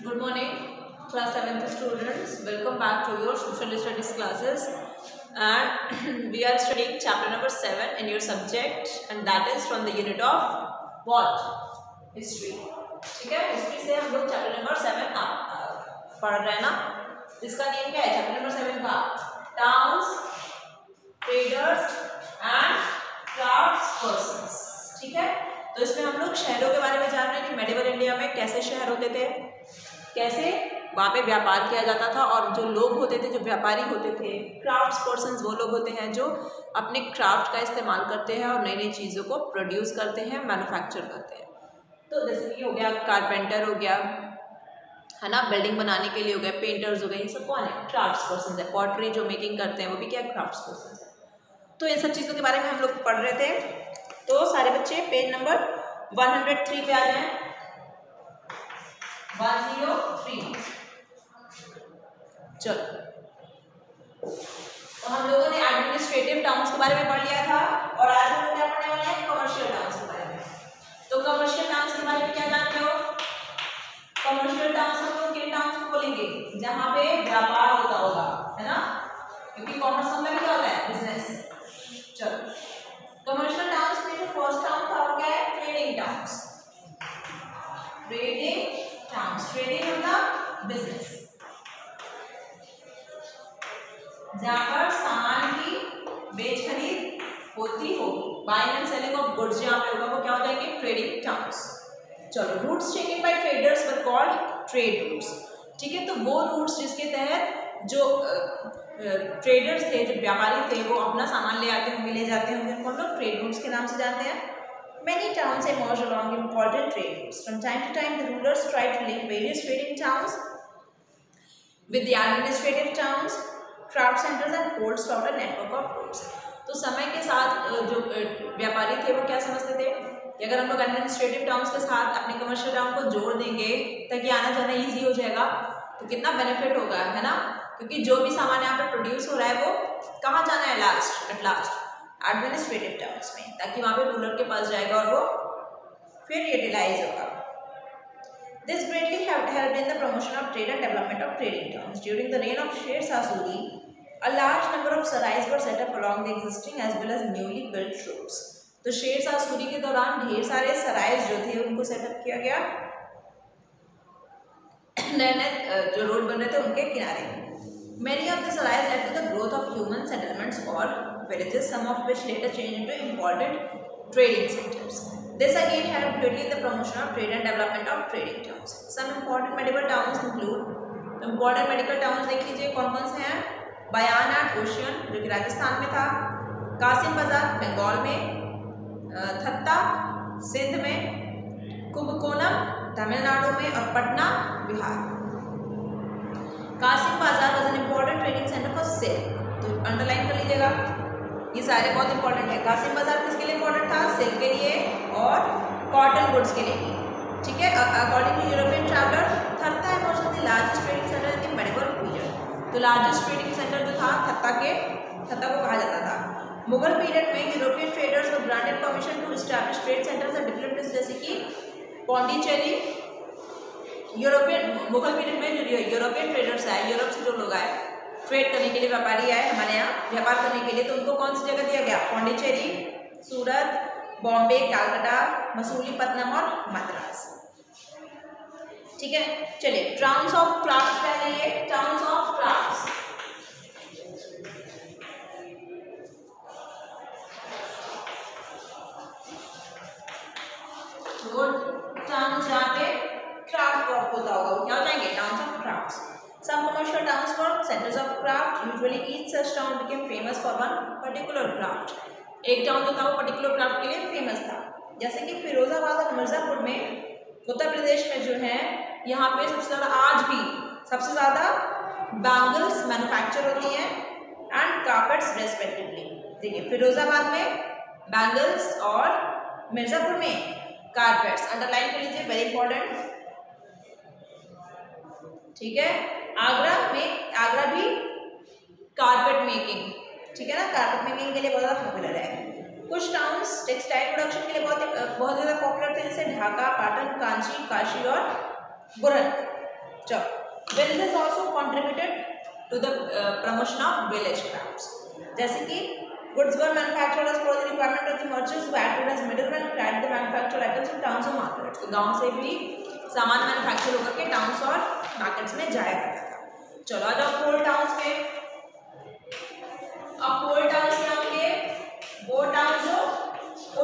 Good morning, class 7th students. Welcome back to your social studies classes. And we are studying chapter number 7 in your subject, and that is from the unit of what? History. ठीक है, history से हम लोग chapter number 7 पढ़ रहे हैं ना. इसका नेम क्या है चैप्टर नंबर 7 का? Towns, traders and crafts persons. ठीक है, तो इसमें हम लोग शहरों के बारे में जान रहे हैं कि मेडिवल इंडिया में कैसे शहर होते थे, कैसे वहाँ पे व्यापार किया जाता था, और जो लोग होते थे, जो व्यापारी होते थे, क्राफ्ट्स पर्सन्स वो लोग होते हैं जो अपने क्राफ्ट का इस्तेमाल करते हैं और नई नई चीज़ों को प्रोड्यूस करते हैं, मैन्युफैक्चर करते हैं. तो जैसे कि हो गया कारपेंटर हो गया, है ना, बिल्डिंग बनाने के लिए हो गया, पेंटर्स हो गए, ये सब कौन है? क्राफ्ट्स पर्सन्स है. पॉटरी जो मेकिंग करते हैं वो भी क्या है? क्राफ्ट्स पर्सन्स है. तो इन सब चीज़ों के बारे में हम लोग पढ़ रहे थे. तो सारे बच्चे पेज नंबर 103 पे आ जाएं. 103. चलो, तो हम लोगों ने एडमिनिस्ट्रेटिव टाउन्स के बारे में पढ़ लिया था, और आज हम लोग क्या पढ़ने वाले हैं? कमर्शियल टाउन्स के बारे में. तो कमर्शियल टाउन्स के बारे में क्या जानते हो? कमर्शियल टाउन्स हम लोग किन टाउन्स को बोलेंगे? जहां पे व्यापार होता होगा, है ना, क्योंकि कॉमर्स मतलब क्या होता है? बिजनेस. चलो, कमर्शियल टाउन्स में जो फर्स्ट टाउन था वो क्या है? Trading towns. Trading towns, trading मतलब बिजनेस, जहां पर सामान की बेच खरीद होती होगी. Buying and selling of goods जहां पे होगा वो क्या हो जाएंगे? Trading towns. चलो, routes taken by traders were called trade routes. ठीक है, तो वो रूट्स जिसके तहत जो ट्रेडर्स थे, जो व्यापारी थे, वो अपना सामान ले आते होंगे, ले जाते होंगे, उनको हम लोग ट्रेड रूट्स के नाम से जानते हैं. Many towns emerged along important trade routes. From time to time, the rulers tried to link various trading towns with the administrative towns, craft centers, and holds out a network of roads. तो समय के साथ जो व्यापारी थे वो क्या समझते थे कि अगर हम लोग एडमिनिस्ट्रेटिव टाउन्स के साथ अपने कमर्शियल टाउन को जोड़ देंगे ताकि आना जाना ईजी हो जाएगा, तो कितना बेनिफिट होगा, है ना. क्योंकि जो भी सामान यहाँ पे प्रोड्यूस हो रहा है वो कहाँ जाना है? एट लास्ट एडमिनिस्ट्रेटिव टाउन्स में, ताकि वहाँ पे रूलर के पास जाएगा और वो फिर यूटिलाइज होगा. This greatly helped in the promotion of trade and development of trading towns. During the reign of Sher Shah Suri, a large number of sarais were set up along the existing as well as newly built roads. तो शेर शाह सूरी के दौरान ढेर सारे सराइज जो थे उनको setup किया गया, नए नए जो रोड बन रहे थे उनके किनारे. Many of the sarais led to the growth of human settlements or villages, some of which later changed into important trading centers. This again helped greatly in the promotion of trade and development of trading towns. Some important medieval towns include, important medical towns देख लीजिए कौन कौन से हैं. बयान eight ocean जो कि राजस्थान में था, कासिम बाजार बंगाल में, थत्ता सिंध में, कुंभकोणम तमिलनाडु में, और पटना बिहार. कासिम बाजार was an important trading centre for silk. तो अंडरलाइन कर लीजिएगा, ये सारे बहुत इंपॉर्टेंट है. कासिम बाजार किसके लिए इंपॉर्टेंट था? सिल्क के लिए और कॉटन गुड्स के लिए भी. ठीक है, according to European traveller, Thatta was the largest trading centre in the medieval period. तो लार्जेस्ट ट्रेडिंग सेंटर जो था थत्ता को कहा जाता था. मुगल पीरियड में यूरोपियन ट्रेडर्स को granted permission to establish trade centres at different places, जैसे कि पौंडीचेरी. मुगल पीरियड में जो यूरोपियन ट्रेडर्स आए, यूरोप से जो लोग आए ट्रेड करने के लिए, व्यापारी आए हमारे यहाँ व्यापार करने के लिए, तो उनको कौन सी जगह दिया गया? पौंडीचेरी, सूरत, बॉम्बे, कलकत्ता, मसूलीपट्टनम और मद्रास. ठीक है, चलिए टाउन्स ऑफ क्राफ्ट्स पहले ये टाउन्स ऑफ क्राफ्ट्स. वो टाउन्स जहाँ पे क्राफ्ट वर्क होता होगा वो क्या हो जाएंगे? Towns of crafts. Some commercial towns were centers of craft. Usually each such town became famous for one particular craft. एक टाउन जो था वो पर्टिकुलर क्राफ्ट के लिए फेमस था. जैसे कि फिरोजाबाद और मिर्जापुर में उत्तर प्रदेश में जो है, यहाँ पे सबसे ज़्यादा आज भी सबसे ज़्यादा बैंगल्स मैन्युफैक्चर होती हैं एंड कार्पेट्स रेस्पेक्टिवली. देखिए, फिरोजाबाद में बैंगल्स और मिर्जापुर में कार्पेट्स. अंडरलाइन कर लीजिए, वेरी इंपॉर्टेंट. ठीक है, आगरा भी कारपेट मेकिंग, ठीक है ना, कारपेट मेकिंग के लिए बहुत ज़्यादा पॉपुलर है. कुछ टाउन्स टेक्सटाइल प्रोडक्शन के लिए बहुत ज़्यादा पॉपुलर थे, जैसे ढाका, पाटन, कांची, काशी और बुरन. चलो villages also contributed to the promotion of village crafts, जैसे कि goods were manufactured as per the requirement of the merchants who acted as middlemen and carried the manufactured items in towns or markets. तो गांव से भी सामान manufacture होकर के towns और मार्केट्स में जाया करता था। चलो आ जाओ पोल टाउन्स पे। अब पोल टाउन्स क्या होंगे? वो टाउन जो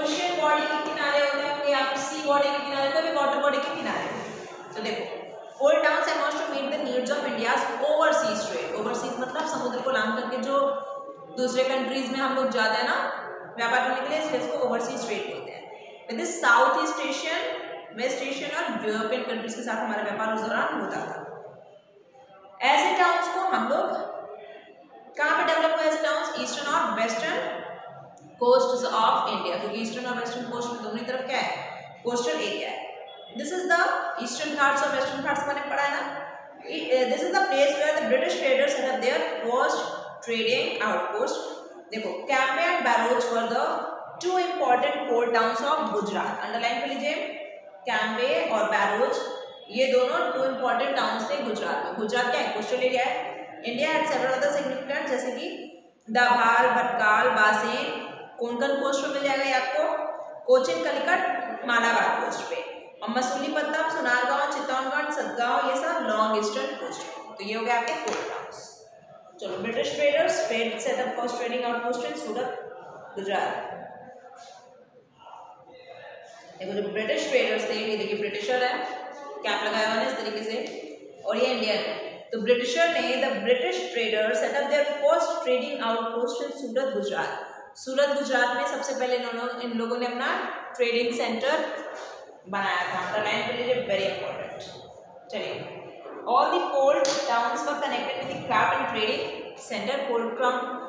ओशियन बॉडी के किनारे होते होंगे या फिर सी बॉडी के किनारे, कोई भी वाटर बॉडी के किनारे। तो देखो port towns emerge to meet the needs of India's overseas trade. Overseas मतलब समुद्र को लांग करके जो दूसरे कंट्रीज में हम लोग जाते हैं ना व्यापार करने के लिए, इसलिए इसको ओवरसीज ट्रेड बोलते हैं। With south east Asian, west Asian और यूरोपियन कंट्रीज के साथ हमारा व्यापार उस दौरान होता था। ऐसे टाउन्स को हम लोग कहाँ पे डेवलप हुए? ऐसे टाउन्स ईस्टर्न और वेस्टर्न कोस्ट ऑफ इंडिया, क्योंकि ईस्टर्न और वेस्टर्न कोस्ट में दोनों तरफ क्या है? कोस्टल एरिया है। This is the eastern Ghats और वेस्टर्न घाट्स मैंने पढ़ा है ना। This is the place where the British traders set up their first trading outpost. देखो Cambay and Broach were the two important port towns of Gujarat. Underline कर लीजिए, कैम्बे और बैरोच ये दोनों टू इंपॉर्टेंट टाउन्स थे गुजरात में। गुजरात क्या है? कोस्टल एरिया है। India had several other significant, जैसे कि दाभाल, भटकाल, बासेन कोंकण कोस्ट पे मिल जाएगा ये आपको, कोचिन, कलिकट मालाबार कोस्ट पे, और मसूलीपट्टनम, सुनारगांव, चित्तौड़गढ़, सतगांव ये सब लॉन्ग ईस्टर्न कोस्ट पे। तो ये हो गया आपके पोर्ट टाउन्स। चलो British traders trade set up first trading outpost in Surat, Gujarat. देखो जो ब्रिटिश ट्रेडर्स थे, ये देखिए ब्रिटिशर है, कैप लगाया हुआ है इस तरीके से, और ये इंडियन है। तो ब्रिटिशर ने the British traders set up their first trading outpost in Surat, Gujarat. Surat Gujarat में सबसे पहले इन लोगों ने अपना ट्रेडिंग सेंटर बनाया था। अंडरलाइन कर लीजिए, वेरी इंपॉर्टेंट। चलिए All the port towns were connected with the craft and trading center. Port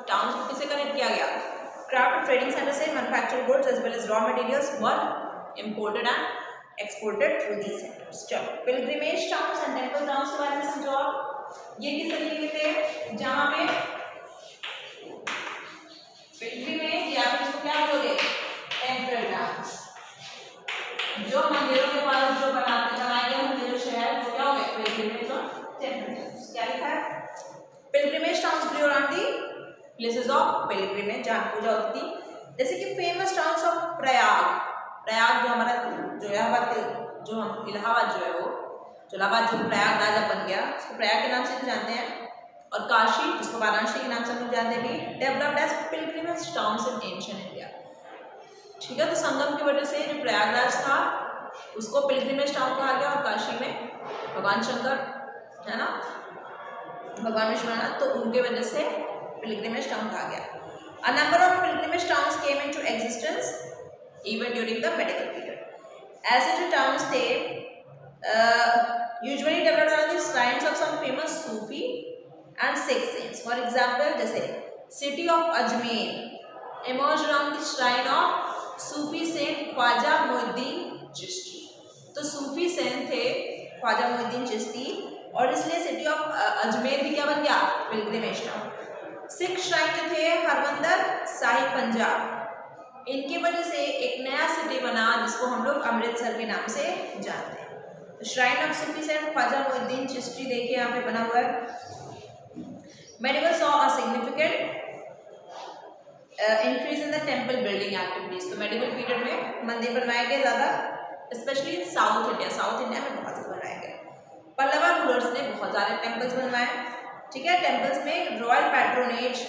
towns को किससे कनेक्ट किया गया? Craft and trading center से manufactured goods as well as raw materials were imported and exported through these centers. चलो pilgrimage towns and temple towns के बारे में समझो आप। ये किस तरीके के थे? जहाँ पे pilgrimage या फिर इसको क्या बोलोगे? Temple towns, जो मंदिरों के पास जो बनाए गए होंगे जो शहर, वो क्या हो गए? पिलग्रिमेज और टेम्पल टाउन्स। क्या लिखा है? Pilgrimage towns grew around the places of pilgrimage, जहाँ पूजा होती थी। जैसे कि famous towns of Prayag, Prayag जो हमारा जो इलाहाबाद के जो हम इलाहाबाद जो है वो जो इलाहाबाद जो प्रयागराज अब बन गया, उसको प्रयाग के नाम से भी जानते हैं, और काशी जिसको वाराणसी के नाम से हम लोग जानते हैं, भी developed as pilgrimage towns in ancient India. ठीक है, तो संगम की वजह से जो प्रयागराज था उसको पिलग्रिमेज टाउन कहा गया, और काशी में भगवान शंकर है ना, भगवान विश्वनाथ, तो उनके वजह से पिलग्रिमेज टाउन कहा गया। A number of pilgrimage towns came into existence even during the medieval period. ऐसे जो टाउन्स थे usually developed around the shrines of some famous Sufi and Sikh saints. For example, जैसे city of Ajmer emerged around the shrine of Sufi saint Khwaja Moinuddin Chishti. तो Sufi Saint थे ख्वाजा मोइनुद्दीन चिश्ती, और इसलिए city of Ajmer भी क्या बन गया? Pilgrimage town. सिख श्राइन जो थे हरमंदर साहिब पंजाब, इनकी वजह से एक नया सिटी बना जिसको हम लोग अमृतसर के नाम से जानते हैं। तो shrine of Sufi saint Khwaja Moinuddin Chishti देखिए यहाँ पे बना हुआ है। Medieval saw a significant increase in the temple building activities. तो मेडिवल पीरियड में मंदिर बनवाए गए ज़्यादा, specially in south India. South India में बहुत ज़्यादा बनाए गए। पल्लवा रूलर्स ने बहुत सारे टेम्पल्स बनवाए। ठीक है, टेम्पल्स में रॉयल पैट्रोनेज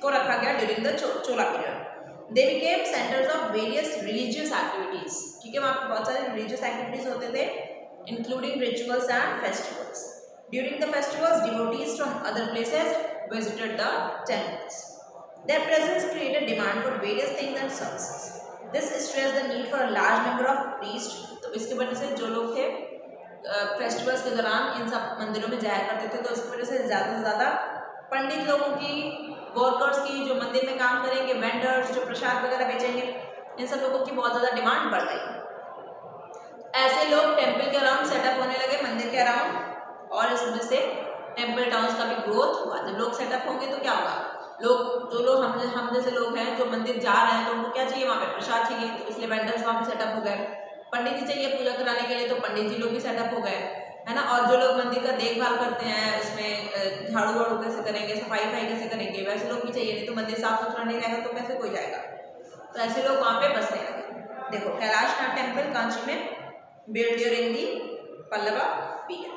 को रखा गया during the Chola period. They became centres of various religious activities. ठीक है, वहाँ पर बहुत सारे रिलीजियस एक्टिविटीज होते थे, including rituals and festivals. During the festivals devotees from other places visited the temples. Their presence created demand for various things and services. This stressed the need for a large number of priests. तो इसकी वजह से जो लोग थे festivals के दौरान इन सब मंदिरों में जाया करते थे, तो इसकी वजह से ज़्यादा से ज़्यादा पंडित लोगों की, वर्कर्स की, जो मंदिर में काम करेंगे, वेंडर्स जो प्रसाद वगैरह बेचेंगे, इन सब लोगों की बहुत ज़्यादा डिमांड बढ़ गई। ऐसे लोग टेम्पल के अराउंड सेटअप होने लगे, मंदिर के अराउंड, और इस वजह से टेम्पल टाउन्स का भी ग्रोथ हुआ। जब लोग सेटअप होंगे तो क्या होगा? लोग जो लोग हम जैसे लोग हैं जो मंदिर जा रहे हैं, तो उनको क्या चाहिए? वहाँ पे प्रसाद चाहिए, तो इसलिए वेंडर्स वहाँ पे सेटअप हो गए। पंडित जी चाहिए पूजा कराने के लिए, तो पंडित जी लोग भी सेटअप हो गए, है ना। और जो लोग मंदिर का देखभाल करते हैं, उसमें झाड़ू वाड़ू कैसे करेंगे, सफाई कैसे करेंगे, वैसे लोग भी चाहिए। नहीं तो मंदिर साफ सुथरा नहीं रहेगा तो कैसे कोई जाएगा। तो ऐसे लोग वहाँ पे बसने लगे। देखो कैलाशनाथ टेम्पल कांची में, build during the Pallava period.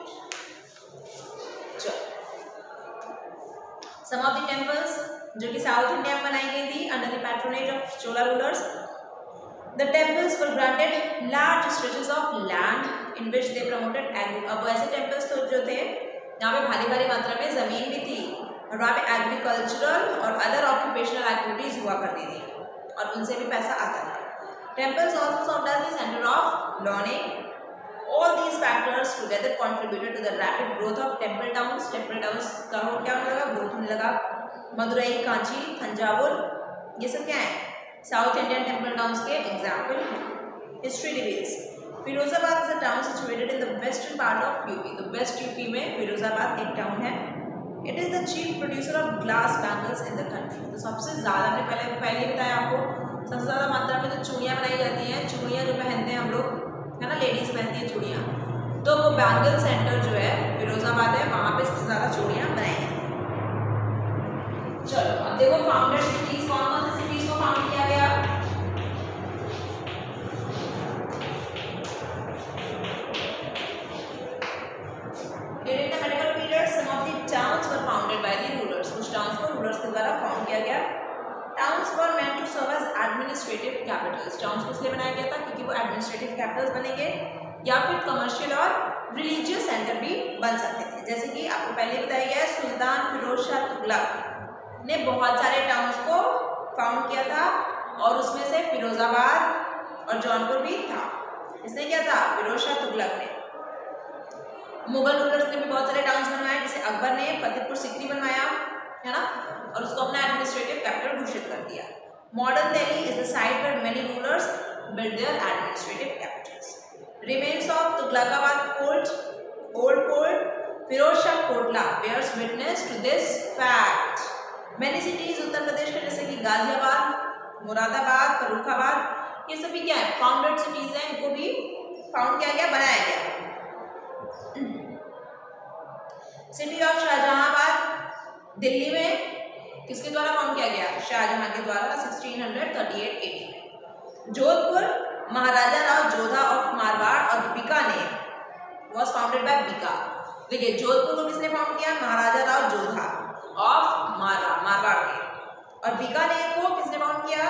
चलो सम ऑफ द टेम्पल्स जो कि साउथ इंडिया में बनाई गई थी under the patronage of Chola rulers. The temples were granted large stretches of land in which they promoted agriculture। अब ऐसे temples तो जो थे यहाँ पे भारी भारी मात्रा में जमीन भी थी और वहाँ पे एग्रीकल्चरल और अदर ऑक्यूपेशनल एक्टिविटीज हुआ करती थी और उनसे भी पैसा आता था। Temples also served as the center of learning। All these factors together contributed to the rapid growth of temple towns। Temple towns का क्या होने लगा, ग्रोथ होने लगा। मदुरई, कांची, तंजावुर, ये सब क्या है, साउथ इंडियन टेम्पल टाउन्स के एग्जाम्पल हैं। History reveals Firozabad is a town situated in the western part of UP. तो वेस्ट यूपी में फिरोजाबाद एक टाउन है। It is the chief producer of glass bangles in the country. तो सबसे ज़्यादा हमने पहले बताया आपको, सबसे ज़्यादा मात्रा में जो चूड़ियाँ बनाई जाती हैं, चूड़ियाँ जो पहनते हैं हम लोग, है ना, लेडीज़ पहनती हैं चूड़ियाँ, तो वो बैंगल सेंटर जो है फिरोजाबाद है, वहाँ पे सबसे ज़्यादा चूड़ियाँ बनाई जाती हैं। चलो अब देखो फाउंडेड सिटीज, कौन कौन सी सिटीज को फाउंड किया गया। During the medieval period, some of the towns were founded by the rulers। कुछ टाउन्स को रूलर्स के द्वारा फाउंड किया गया। Towns were meant to serve as administrative capitals। Towns को इसलिए बनाया गया था क्योंकि वो एडमिनिस्ट्रेटिव कैपिटल्स बनेंगे या फिर कमर्शियल और रिलीजियस सेंटर भी बन सकते थे। जैसे कि आपको पहले बताया गया है, सुल्तान फिरोज शाह तुगलक ने बहुत सारे टाउन्स को फाउंड किया था और उसमें से फिरोजाबाद और जौनपुर भी था। इसने क्या था, फिरोज शाह तुगलक ने। मुगल रूलर्स ने भी बहुत सारे टाउन्स बनवाए, जैसे अकबर ने फतेहपुर सिकरी बनवाया, है ना, और उसको अपना एडमिनिस्ट्रेटिव कैपिटल घोषित कर दिया। Modern Delhi is the site where many rulers build their administrative capitals. Remains of Tughlakabad fort, old fort, Firoz Shah Kotla bears witness to this fact. Many cities Uttar Pradesh के जैसे कि गाजियाबाद, मुरादाबाद, फर्रुखाबाद, ये सभी क्या है, फाउंडेड सिटीज हैं, इनको भी फाउंड किया गया, बनाया गया। सिटी ऑफ शाहजहांबाद दिल्ली में किसके द्वारा फाउंड किया गया, शाहजहां के द्वारा 1638 AD में। जोधपुर महाराजा राव जोधा ऑफ मारवाड़ और Bikaner was founded by Bika. देखिए जोधपुर को किसने फाउंड किया, महाराजा राव जोधा ऑफ मारवाड़ के, और बीकानेर को किसने फाउंड किया,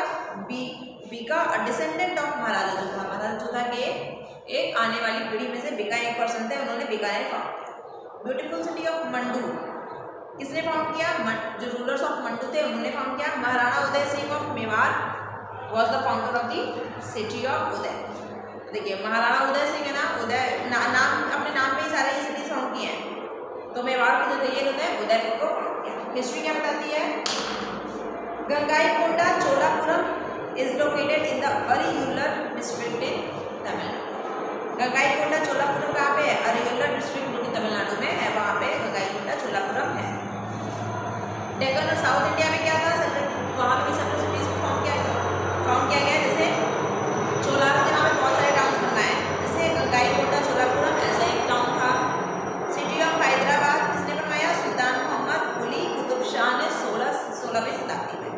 बीका अ डिसेंडेंट ऑफ महाराजा जोधा। महाराजा जोधा के एक आने वाली पीढ़ी में से बीका एक पर्सन थे, उन्होंने बीकानेर फाउंड किया। ब्यूटीफुल सिटी ऑफ मंडू किसने फाउंड किया, जो रूलर्स ऑफ मंडू थे उन्होंने फाउंड किया। Maharana Uday Singh of Mewar was the founder of the city of Uday. देखिए महाराणा उदय सिंह है ना, उदय नाम अपने नाम में ही सारे ये सिटीज फाउंड किए हैं, तो मेवाड़ के जो थे ये उदयपुर को फाउंड किया। हिस्ट्री क्या बताती है, Gangaikonda Cholapuram is located in the Ariyalur district in Tamil Nadu. Gangaikonda Cholapuram कहाँ पे है, अरियुलर डिस्ट्रिक्ट जो कि तमिलनाडु में है, वहाँ पे गंगाईकोंडा चोलापुरम है। डेक्कन और साउथ इंडिया में क्या था, वहाँ पे भी सेंट्रल सिटीज को फाउंड किया गया। जैसे चोलापुरम के नाम पे बहुत सारे टाउन बनवाए हैं, जैसे गंगाईकोंडा चोलापुरम ऐसा एक टाउन था। सिटी ऑफ हैदराबाद किसने बनवाया, सुल्तान मोहम्मद कुली कुतुब शाह ने 16वीं शताब्दी में।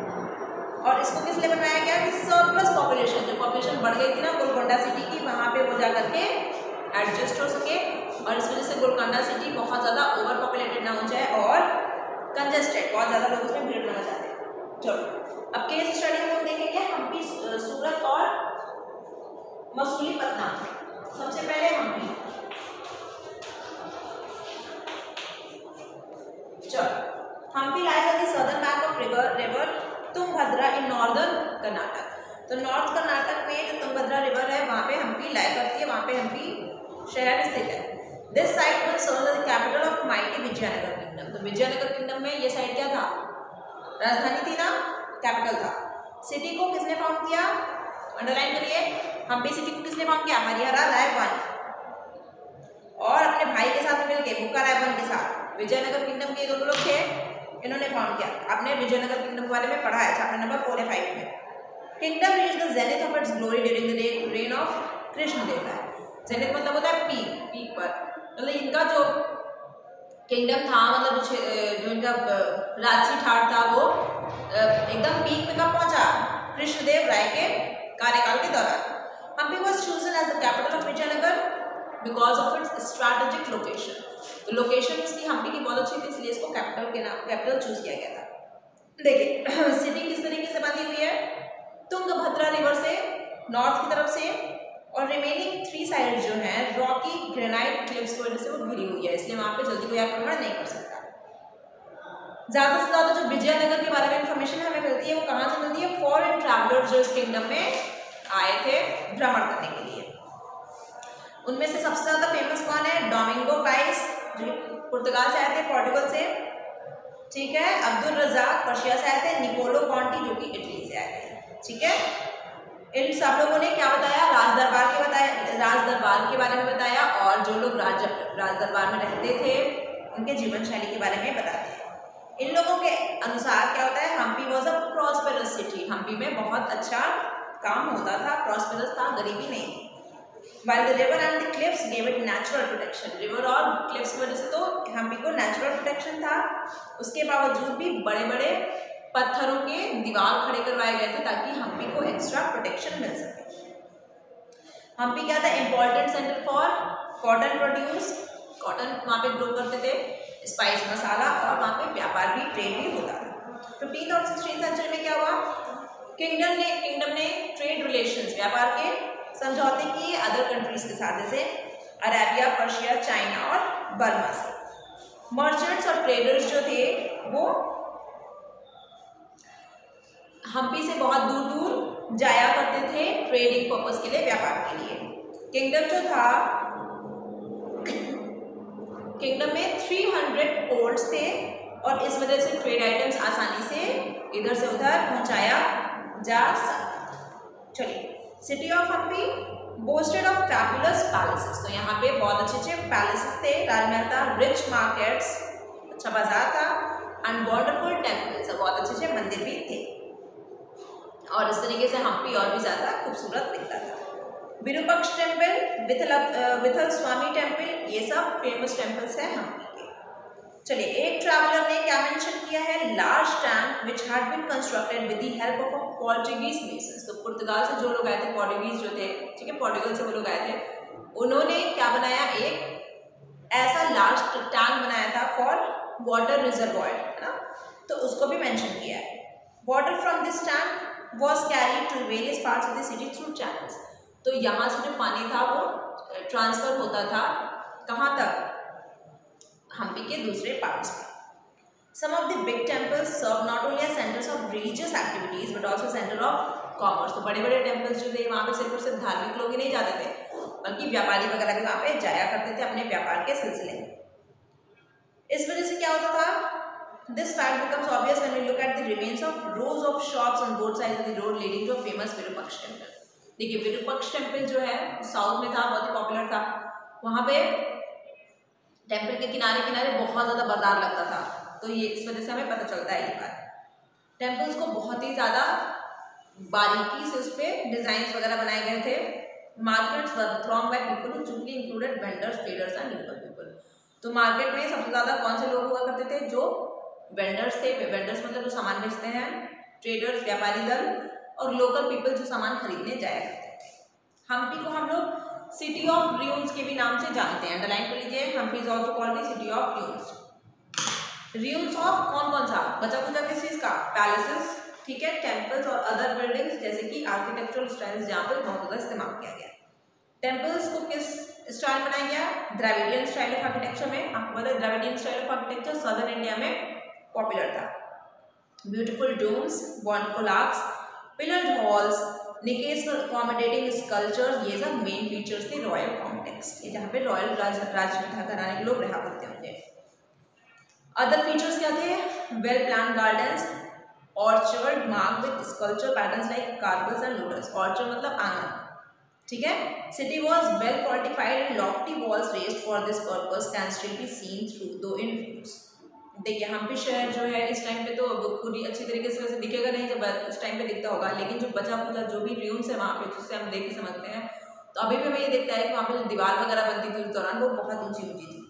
और इसको किस लिए बनवाया गया कि सरप्लस पॉपुलेशन, जो पॉपुलेशन बढ़ गई थी ना गोलकोंडा सिटी की, वहाँ पे वो जा करके एडजस्ट हो सके, और इस वजह से गोलकोंडा सिटी बहुत ज़्यादा ओवर पॉपुलेटेड ना हो जाए और कंजेस्टेड, बहुत ज़्यादा लोग उसमें भीड़ ना जाते। चलो अब केस स्टडी हम लोग देखेंगे हम्पी, सूरत और मसूलीपट्टनम। सबसे पहले हम्पी। चलो Hampi lies on the southern bank of river Tungabhadra in northern Karnataka. तो नॉर्थ कर्नाटक में जो तुंगभद्रा रिवर है वहाँ पे हम्पी लाया करती है, वहाँ पे हम्पी शहर स्थित है। This site was served as the capital of mighty Vijayanagar kingdom. तो विजयनगर किंगडम में ये साइट क्या था, राजधानी थी ना, कैपिटल था। सिटी को किसने फाउंड किया, अंडरलाइन करिए, हम्पी सिटी को किसने फाउंड किया, हरिहरा राय वन, और अपने भाई के साथ मिलकर बुक्का राय वन के साथ विजयनगर किंगडम के दोनों लोग थे, इन्होंने फाउंड किया। आपने विजयनगर किंगडम के बारे में पढ़ा है चैप्टर नंबर 4 या 5 में। Kingdom reached the zenith of its glory during the rain of Krishnadevaraya. Zenith मतलब होता है पीक, पीक पर, मतलब इनका जो किंगडम था, मतलब जो इनका राजसी ठाट था वो एकदम पीक पे कब पहुंचा, कृष्णदेव राय के कार्यकाल के दौरान। Hampi was chosen as the capital of Vijayanagar because of its strategic location। तो लोकेशन इसकी हम्पी की बहुत अच्छी थी, इसलिए इसको कैपिटल के नाम कैपिटल चूज किया गया था। देखिए सिटी किस तरीके से बनी हुई है, तुंगभद्रा रिवर से नॉर्थ की तरफ से, और रिमेनिंग 3 साइड जो है रॉकी ग्रेनाइट क्लिफ्स की वजह से वो घिरी हुई है, इसलिए वहां पे जल्दी कोई आक्रमण नहीं कर सकता। ज्यादा से ज्यादा जो विजयनगर के बारे में इंफॉर्मेशन हमें मिलती है वो कहाँ से मिलती है, फॉरेन ट्रैवलर्स जो इस किंगडम में आए थे भ्रमण करने के लिए। उनमें से सबसे ज्यादा फेमस कौन है, डोमिंगो पाइस जो पुर्तगाल से आए थे, पोर्टुगल से, ठीक है, अब्दुल रजाक पर्शिया से आए थे, निकोलो कॉन्टी जो कि इटली से आए थे, ठीक है। इन सब लोगों ने क्या बताया, राजदरबार के बारे में बताया, और जो लोग राजदरबार में रहते थे उनके जीवन शैली के बारे में बताते हैं। इन लोगों के अनुसार क्या होता है, Hampi was a prosperous city, Hampi में बहुत अच्छा काम होता था, प्रॉस्पेरस था, गरीबी नहीं थी। While the river and the cliffs gave it natural protection, river और क्लिफ्स की वजह से तो हम्पी को नेचुरल प्रोटेक्शन था, उसके बावजूद भी बड़े बड़े पत्थरों के दीवार खड़े करवाए गए थे ताकि हम्पी को एक्स्ट्रा प्रोटेक्शन मिल सके। हम्पी क्या था, important centre for cotton produce, cotton वहाँ पे ग्रो करते थे, स्पाइस मसाला, और वहाँ पे व्यापार भी, ट्रेड भी होता था। 15th और 16th सेंचुरी में क्या हुआ, किंगडम ने ट्रेड रिलेशंस, व्यापार के समझौते किए अदर कंट्रीज के साथ, जैसे अरेबिया, पर्शिया, चाइना और बर्मा से। मर्चेंट्स और ट्रेडर्स जो थे वो हम्पी से बहुत दूर दूर जाया करते थे ट्रेडिंग पर्पस के लिए, व्यापार के लिए। किंगडम जो था, किंगडम में 300 पोर्ट्स थे और इस वजह से ट्रेड आइटम्स आसानी से इधर से उधर पहुंचाया जा सकता। चलिए, city of Hampi boasted of fabulous palaces, तो यहाँ पे बहुत अच्छे अच्छे पैलेसेस थे, राजमहल था, रिच मार्केट्स, अच्छा बाजार था, एंड वंडरफुल टेम्पल्स, बहुत अच्छे अच्छे मंदिर भी थे, और इस तरीके से हम्पी और भी ज़्यादा खूबसूरत दिखता था। विरूपाक्ष टेम्पल, विथल स्वामी टेम्पल, ये सब फेमस टेम्पल्स हैं हम्पी के। चलिए, एक ट्रैवलर ने क्या मेंशन किया है, large tank which had been constructed with the help of a Portuguese masons. तो पुर्तगाल से जो लोग आए थे, पोर्टुगीज जो थे, ठीक है, पोर्टुगल से वो लोग आए थे, उन्होंने क्या बनाया, एक ऐसा लार्ज टैंक बनाया था फॉर वाटर रिजर्वॉयर, है ना, तो उसको भी मेंशन किया है। Water from this tank was carried to various parts of the city through channels, तो यहाँ से जो पानी था वो ट्रांसफर होता था कहाँ तक, हम्पी के दूसरे पार्ट्स में। Some of the big temples serve not only as centers of religious activities but also center of commerce। तो बड़े बड़े टेम्पल्स जो थे वहाँ पे सिर्फ और सिर्फ धार्मिक लोग ही नहीं जाते थे, बल्कि व्यापारी वगैरह भी वहाँ पे जाया करते थे अपने व्यापार के सिलसिले में। इस वजह से क्या होता था, this fact becomes obvious when we look at the remains of rows of shops on both sides of the road leading to a famous Virupaksha temple. देखिए, विरूपाक्ष टेम्पल जो है साउथ में था, बहुत ही पॉपुलर था, वहाँ पे टेम्पल के किनारे किनारे बहुत ज़्यादा बाजार लगता था, तो ये इस वजह से हमें पता चलता है ये बात। टेम्पल्स को बहुत ही ज़्यादा बारीकी से उस पर डिज़ाइंस वगैरह बनाए गए थे। Markets were throng by people who chiefly included vendors, traders and local people. तो मार्केट में सबसे ज़्यादा कौन से लोग हुआ करते थे, जो वेंडर्स थे, वेंडर्स मतलब जो सामान बेचते हैं, ट्रेडर्स व्यापारी दल, और लोकल पीपल जो सामान खरीदने जाया करते थे। हम्पी को हम लोग सिटी ऑफ र्यून्स के भी नाम से जानते हैं, अंडरलाइन कर लीजिए, Hampi is also called the city of ruins. Ruins of कौन कौन सा बचा कुचा किस चीज का, पैलेसेस, ठीक है, टेम्पल्स और अदर बिल्डिंग्स, जैसे कि आर्किटेक्चरल स्टाइल्स जहाँ पे बहुत ज़्यादा इस्तेमाल किया गया। टेम्पल्स को किस स्टाइल बनाया गया, द्रविडियन स्टाइल ऑफ आर्किटेक्चर में। आपको पता है Dravidian style of architecture southern India में पॉपुलर था। Beautiful domes, wonderful arches, pillared halls, niches for accommodating sculptures, ये सब मेन फीचर्स थे रॉयल कॉम्प्लेक्स के, जहाँ पे रॉयल घराने के लोग रहा करते होंगे। अदर फीचर्स क्या थे, well plan gardens, orchard marked with sculpture patterns like corbels and lotus. Orchard मतलब आंगन, ठीक है। City was well fortified and lofty walls raised for this purpose can still be seen through though in views. देखिए, हम्पी शहर जो है इस time पे तो पूरी अच्छी तरीके से वैसे दिखेगा नहीं, जब उस टाइम पे दिखता होगा, लेकिन जो बचा खुचा जो भी र्यून्स है वहाँ पे जिससे हम देख के समझते हैं, तो अभी भी हमें ये देखता है कि वहाँ पे जो दीवार वगैरह बनती थी उस दौरान वो बहुत ऊंची ऊंची थी।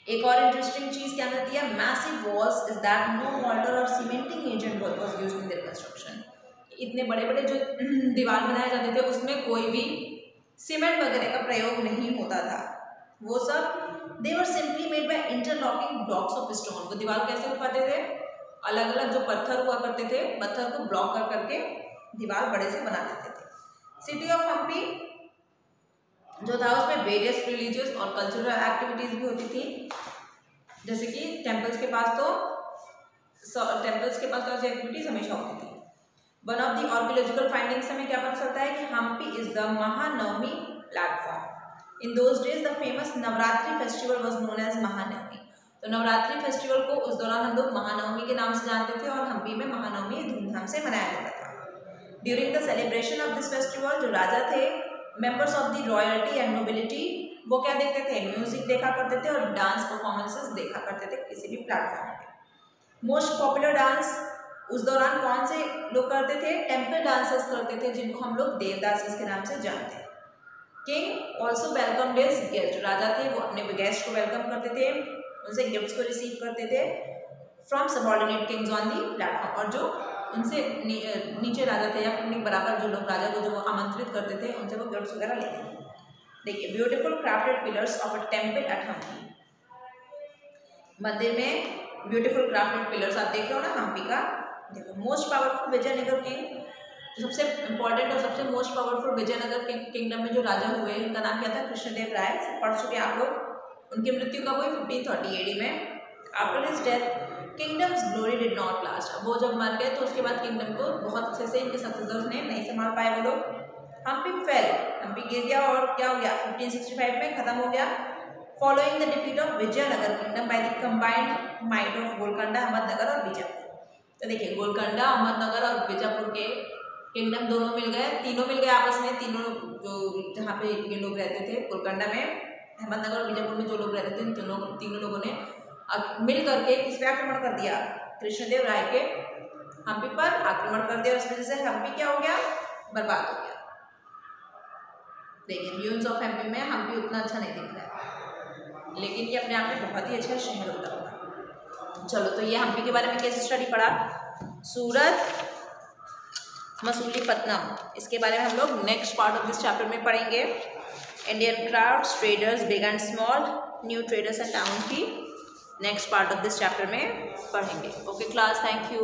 एक और इंटरेस्टिंग चीज क्या होती है, massive walls is that no mortar और cementing agent was used in their construction. इतने बड़े बड़े जो दीवार बनाए जाते थे उसमें कोई भी सीमेंट वगैरह का प्रयोग नहीं होता था, वो सब they were simply made by interlocking blocks of stone. वो दीवार कैसे उठाते थे, अलग अलग जो पत्थर हुआ करते थे, पत्थर को ब्लॉक कर करके दीवार बड़े से बना देते थे। सिटी ऑफ हम्पी जो था उसमें वेरियस रिलीजियस और कल्चरल एक्टिविटीज भी होती थी, जैसे कि टेम्पल्स के पास तो ऐसी एक्टिविटीज हमेशा होती थी। One of the archaeological findings हमें क्या पता चलता है कि Hampi is the Mahanavami platform. In those days the famous Navratri festival was known as Mahanavami. तो नवरात्रि फेस्टिवल को उस दौरान हम लोग महानवमी के नाम से जानते थे और हम्पी में महानवमी धूमधाम से मनाया जाता था। During the celebration of this festival जो राजा थे, members of the royalty and nobility, वो क्या देखते थे, म्यूजिक देखा करते थे और डांस परफॉर्मेंसेस देखा करते थे किसी भी प्लेटफॉर्म पे। मोस्ट पॉपुलर डांस उस दौरान कौन से लोग करते थे, टेम्पल डांसर्स करते थे जिनको हम लोग देवदासीज के नाम से जानते हैं। King also welcome his guest, राजा थे वो अपने गेस्ट को वेलकम करते थे, उनसे गिफ्ट्स को रिसीव करते थे from subordinate Kings on the platform. और जो उनसे नीचे राजा थे या फिर बराबर जो लोग राजा को जो आमंत्रित करते थे उनसे वो गिफ्ट्स वगैरह लेते थे। देखिए beautiful crafted pillars of a temple at Hampi, मंदिर में ब्यूटीफुल क्राफ्टेड पिलर्स आप देख रहे हो ना हम्पी का। देखो मोस्ट पावरफुल विजयनगर किंग, सबसे इंपॉर्टेंट और सबसे मोस्ट पावरफुल विजयनगर किंगडम में जो राजा हुए उनका नाम क्या था, कृष्णदेव राय। पढ़ चुके आप लोग। उनकी मृत्यु कब हुई, 1530 AD में। After his death kingdoms glory did not last. अब वो जब मर गए तो उसके बाद किंगडम को बहुत अच्छे से इनके सक्सेसर्स ने नहीं संभाल पाए वो लोग। हम्पी फेल, हम्पी गिर गया और क्या हो गया, 1565 में खत्म हो गया। Following the defeat of Vijayanagar kingdom by the combined might of Golconda, Ahmednagar और बीजापुर। तो देखिए गोलकोंडा, अहमदनगर और बीजापुर के किंगडम दोनों मिल गए, तीनों मिल गए आपस में। तीनों जो जहाँ पे ये लोग रहते थे गोलकोंडा में, अहमदनगर और बीजापुर में जो लोग रहते थे इन तीनों लोगों ने मिल करके किस पे आक्रमण कर दिया, कृष्णदेव राय के हम्पी पर आक्रमण कर दिया। इस वजह से हम्पी क्या हो गया, बर्बाद हो गया। देखिए र्यूइंस ऑफ हम्पी में हम्पी उतना अच्छा नहीं दिख रहा है, लेकिन ये अपने आप में बहुत ही अच्छा शहर होता होगा। चलो तो ये हम्पी के बारे में कैसे स्टडी पढ़ा, सूरत, मसूलीपट्टनम, इसके बारे में हम लोग next part of this chapter में पढ़ेंगे। Indian crafts, traders, big and small, new traders and town की next part of this chapter में पढ़ेंगे। Okay class, thank you.